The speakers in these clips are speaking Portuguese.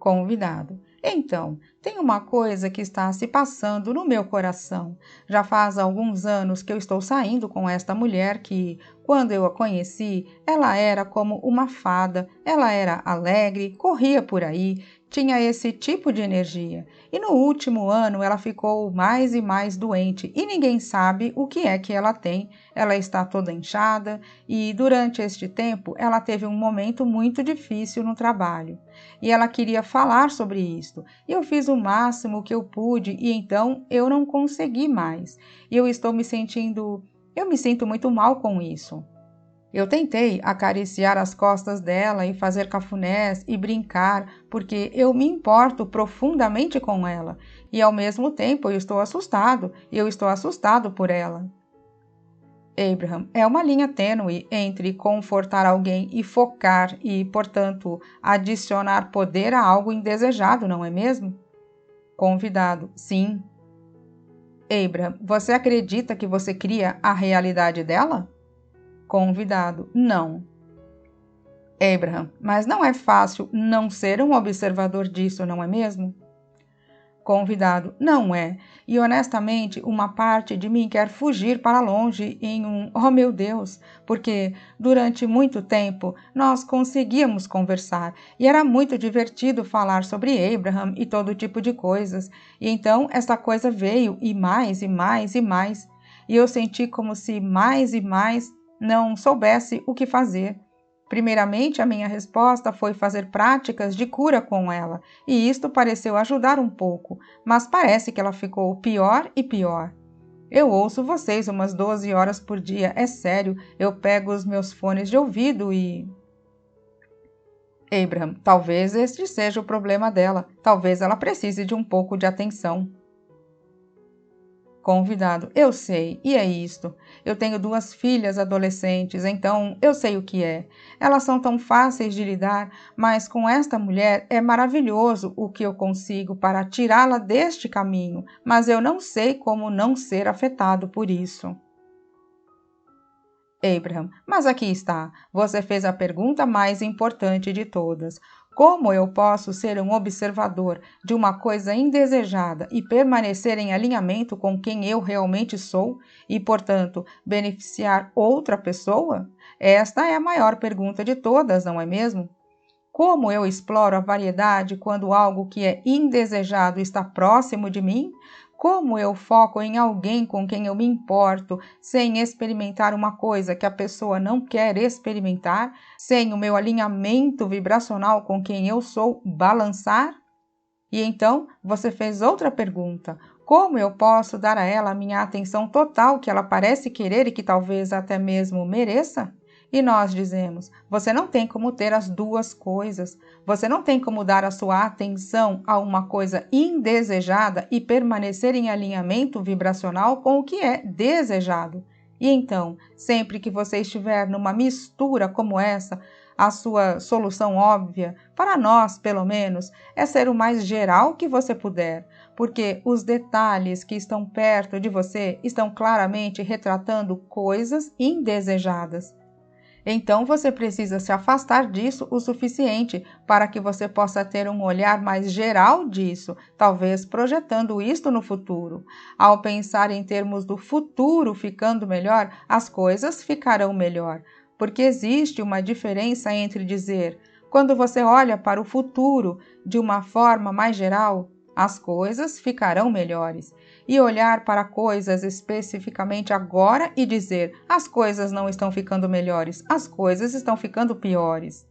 Convidado: então, tem uma coisa que está se passando no meu coração. Já faz alguns anos que eu estou saindo com esta mulher que, quando eu a conheci, ela era como uma fada, ela era alegre, corria por aí, tinha esse tipo de energia. E no último ano ela ficou mais e mais doente e ninguém sabe o que é que ela tem. Ela está toda inchada e durante este tempo ela teve um momento muito difícil no trabalho. E ela queria falar sobre isto. E eu fiz o máximo que eu pude e então eu não consegui mais. E eu me sinto muito mal com isso. Eu tentei acariciar as costas dela e fazer cafunés e brincar, porque eu me importo profundamente com ela. E ao mesmo tempo eu estou assustado por ela. Abraham, é uma linha tênue entre confortar alguém e focar e, portanto, adicionar poder a algo indesejado, não é mesmo? Convidado: sim. Abraham, você acredita que você cria a realidade dela? Convidado: não. Abraham, mas não é fácil não ser um observador disso, não é mesmo? Convidado: não é. E honestamente, uma parte de mim quer fugir para longe em oh meu Deus, porque durante muito tempo nós conseguíamos conversar e era muito divertido falar sobre Abraham e todo tipo de coisas. E então essa coisa veio e mais e mais e mais. E eu senti como se mais e mais não soubesse o que fazer. Primeiramente, a minha resposta foi fazer práticas de cura com ela, e isto pareceu ajudar um pouco, mas parece que ela ficou pior e pior. Eu ouço vocês umas 12 horas por dia, é sério, eu pego os meus fones de ouvido e... Abraham, talvez este seja o problema dela, talvez ela precise de um pouco de atenção. Convidado: eu sei, e é isto. Eu tenho 2 filhas adolescentes, então eu sei o que é. Elas são tão fáceis de lidar, mas com esta mulher é maravilhoso o que eu consigo para tirá-la deste caminho, mas eu não sei como não ser afetado por isso. Abraham, mas aqui está. Você fez a pergunta mais importante de todas. Como eu posso ser um observador de uma coisa indesejada e permanecer em alinhamento com quem eu realmente sou e, portanto, beneficiar outra pessoa? Esta é a maior pergunta de todas, não é mesmo? Como eu exploro a variedade quando algo que é indesejado está próximo de mim? Como eu foco em alguém com quem eu me importo, sem experimentar uma coisa que a pessoa não quer experimentar, sem o meu alinhamento vibracional com quem eu sou balançar? E então você fez outra pergunta: como eu posso dar a ela a minha atenção total que ela parece querer e que talvez até mesmo mereça? E nós dizemos: você não tem como ter as duas coisas. Você não tem como dar a sua atenção a uma coisa indesejada e permanecer em alinhamento vibracional com o que é desejado. E então, sempre que você estiver numa mistura como essa, a sua solução óbvia, para nós pelo menos, é ser o mais geral que você puder, porque os detalhes que estão perto de você estão claramente retratando coisas indesejadas. Então você precisa se afastar disso o suficiente para que você possa ter um olhar mais geral disso, talvez projetando isto no futuro. Ao pensar em termos do futuro ficando melhor, as coisas ficarão melhor, porque existe uma diferença entre dizer, quando você olha para o futuro de uma forma mais geral, as coisas ficarão melhores, e olhar para coisas especificamente agora e dizer, as coisas não estão ficando melhores, as coisas estão ficando piores.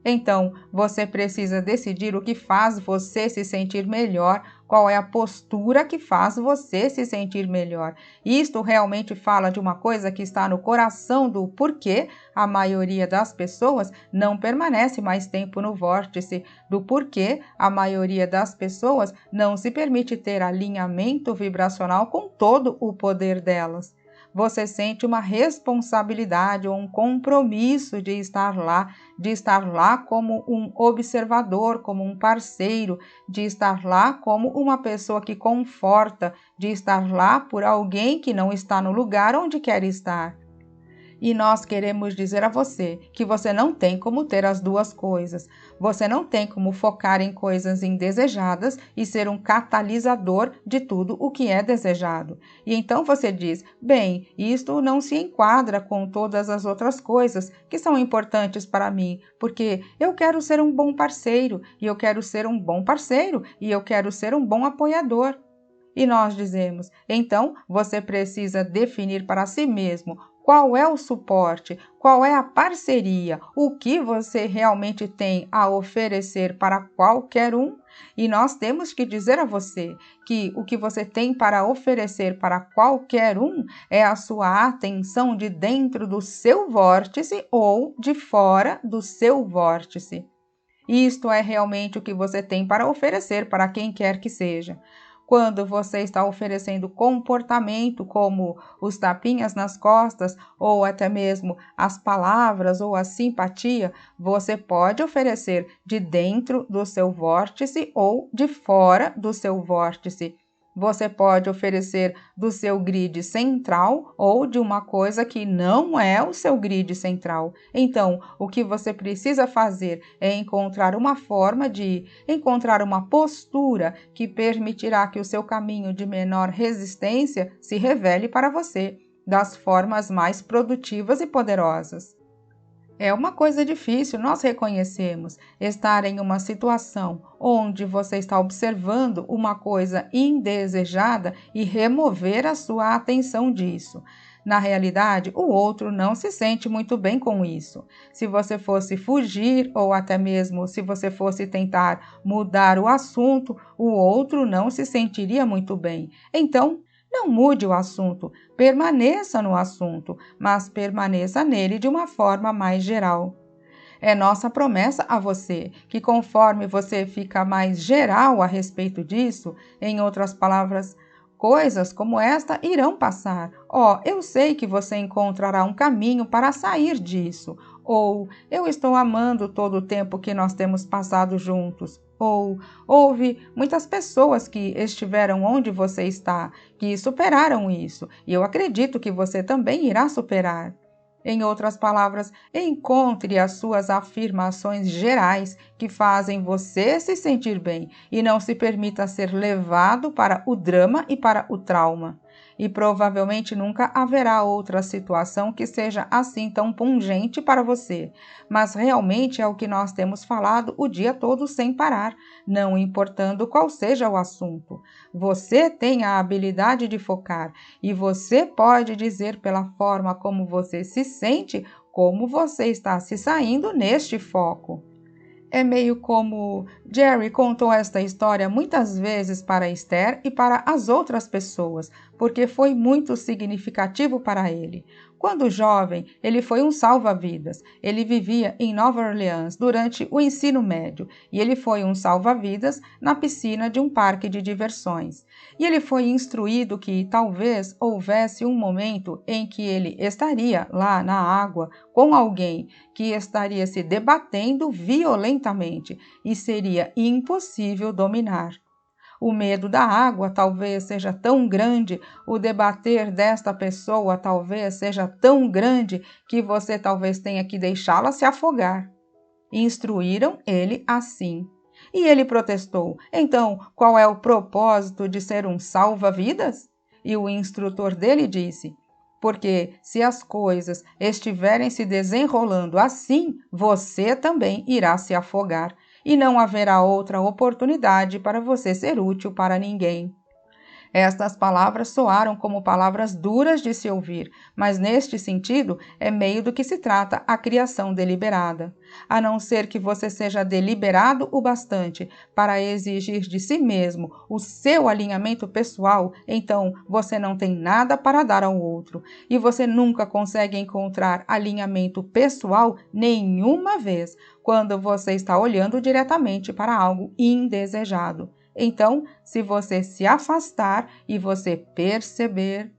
Então, você precisa decidir o que faz você se sentir melhor, qual é a postura que faz você se sentir melhor. Isto realmente fala de uma coisa que está no coração do porquê a maioria das pessoas não permanece mais tempo no vórtice, do porquê a maioria das pessoas não se permite ter alinhamento vibracional com todo o poder delas. Você sente uma responsabilidade ou um compromisso de estar lá como um observador, como um parceiro, de estar lá como uma pessoa que conforta, de estar lá por alguém que não está no lugar onde quer estar. E nós queremos dizer a você que você não tem como ter as duas coisas. Você não tem como focar em coisas indesejadas e ser um catalisador de tudo o que é desejado. E então você diz, bem, isto não se enquadra com todas as outras coisas que são importantes para mim, porque eu quero ser um bom parceiro, e eu quero ser um bom parceiro, e eu quero ser um bom apoiador. E nós dizemos, então você precisa definir para si mesmo qual é o suporte, qual é a parceria, o que você realmente tem a oferecer para qualquer um. E nós temos que dizer a você que o que você tem para oferecer para qualquer um é a sua atenção de dentro do seu vórtice ou de fora do seu vórtice. Isto é realmente o que você tem para oferecer para quem quer que seja. Quando você está oferecendo comportamento como os tapinhas nas costas ou até mesmo as palavras ou a simpatia, você pode oferecer de dentro do seu vórtice ou de fora do seu vórtice. Você pode oferecer do seu grid central ou de uma coisa que não é o seu grid central. Então, o que você precisa fazer é encontrar uma forma de encontrar uma postura que permitirá que o seu caminho de menor resistência se revele para você das formas mais produtivas e poderosas. É uma coisa difícil, nós reconhecemos, estar em uma situação onde você está observando uma coisa indesejada e remover a sua atenção disso. Na realidade, o outro não se sente muito bem com isso. Se você fosse fugir ou até mesmo se você fosse tentar mudar o assunto, o outro não se sentiria muito bem. Então, não mude o assunto, permaneça no assunto, mas permaneça nele de uma forma mais geral. É nossa promessa a você que conforme você fica mais geral a respeito disso, em outras palavras, coisas como esta irão passar. Eu sei que você encontrará um caminho para sair disso. Ou, eu estou amando todo o tempo que nós temos passado juntos. Ou, houve muitas pessoas que estiveram onde você está, que superaram isso, e eu acredito que você também irá superar. Em outras palavras, encontre as suas afirmações gerais que fazem você se sentir bem e não se permita ser levado para o drama e para o trauma. E provavelmente nunca haverá outra situação que seja assim tão pungente para você. Mas realmente é o que nós temos falado o dia todo sem parar, não importando qual seja o assunto. Você tem a habilidade de focar e você pode dizer pela forma como você se sente como você está se saindo neste foco. É meio como Jerry contou esta história muitas vezes para Esther e para as outras pessoas, porque foi muito significativo para ele. Quando jovem, ele foi um salva-vidas. Ele vivia em Nova Orleans durante o ensino médio e ele foi um salva-vidas na piscina de um parque de diversões. E ele foi instruído que talvez houvesse um momento em que ele estaria lá na água com alguém que estaria se debatendo violentamente e seria impossível dominar. O medo da água talvez seja tão grande, o debater desta pessoa talvez seja tão grande que você talvez tenha que deixá-la se afogar. Instruíram ele assim. E ele protestou: então, qual é o propósito de ser um salva-vidas? E o instrutor dele disse: porque se as coisas estiverem se desenrolando assim, você também irá se afogar e não haverá outra oportunidade para você ser útil para ninguém. Estas palavras soaram como palavras duras de se ouvir, mas neste sentido é meio do que se trata a criação deliberada. A não ser que você seja deliberado o bastante para exigir de si mesmo o seu alinhamento pessoal, então você não tem nada para dar ao outro. E você nunca consegue encontrar alinhamento pessoal nenhuma vez quando você está olhando diretamente para algo indesejado. Então, se você se afastar e você perceber,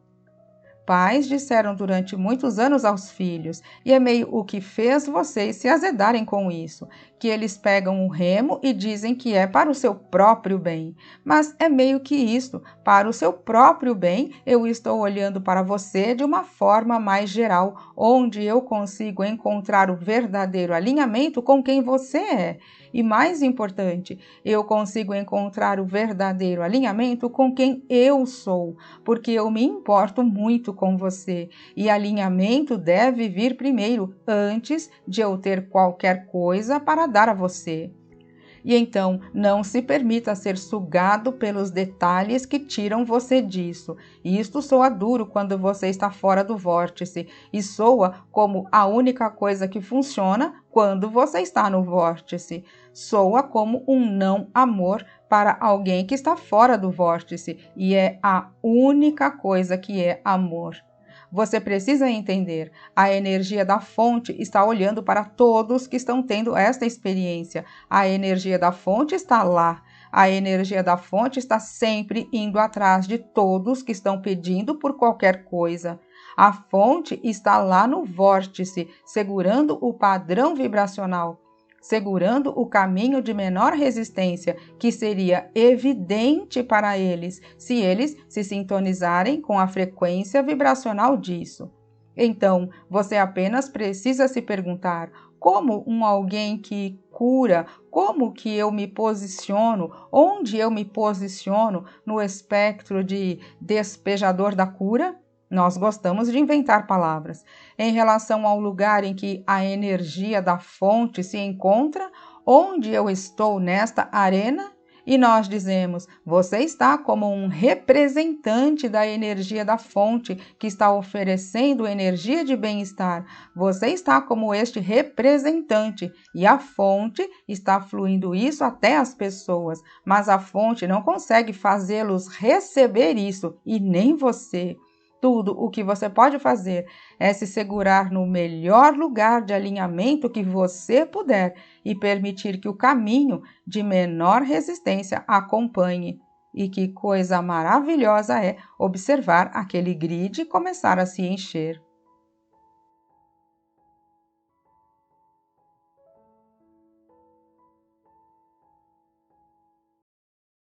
Pais disseram durante muitos anos aos filhos, e é meio o que fez vocês se azedarem com isso, que eles pegam o remo e dizem que é para o seu próprio bem. Mas é meio que isso, para o seu próprio bem, eu estou olhando para você de uma forma mais geral, onde eu consigo encontrar o verdadeiro alinhamento com quem você é. E mais importante, eu consigo encontrar o verdadeiro alinhamento com quem eu sou, porque eu me importo muito com você. E alinhamento deve vir primeiro, antes de eu ter qualquer coisa para dar a você. E então, não se permita ser sugado pelos detalhes que tiram você disso. Isto soa duro quando você está fora do vórtice e soa como a única coisa que funciona quando você está no vórtice. Soa como um não amor para alguém que está fora do vórtice e é a única coisa que é amor. Você precisa entender, a energia da fonte está olhando para todos que estão tendo esta experiência. A energia da fonte está lá. A energia da fonte está sempre indo atrás de todos que estão pedindo por qualquer coisa. A fonte está lá no vórtice, segurando o padrão vibracional, segurando o caminho de menor resistência, que seria evidente para eles se eles se sintonizarem com a frequência vibracional disso. Então, você apenas precisa se perguntar: como alguém que cura, como que eu me posiciono, onde eu me posiciono no espectro de despejador da cura? Nós gostamos de inventar palavras. Em relação ao lugar em que a energia da fonte se encontra, onde eu estou nesta arena? E nós dizemos, você está como um representante da energia da fonte que está oferecendo energia de bem-estar. Você está como este representante e a fonte está fluindo isso até as pessoas, mas a fonte não consegue fazê-los receber isso e nem você. Tudo o que você pode fazer é se segurar no melhor lugar de alinhamento que você puder e permitir que o caminho de menor resistência acompanhe. E que coisa maravilhosa é observar aquele grid começar a se encher.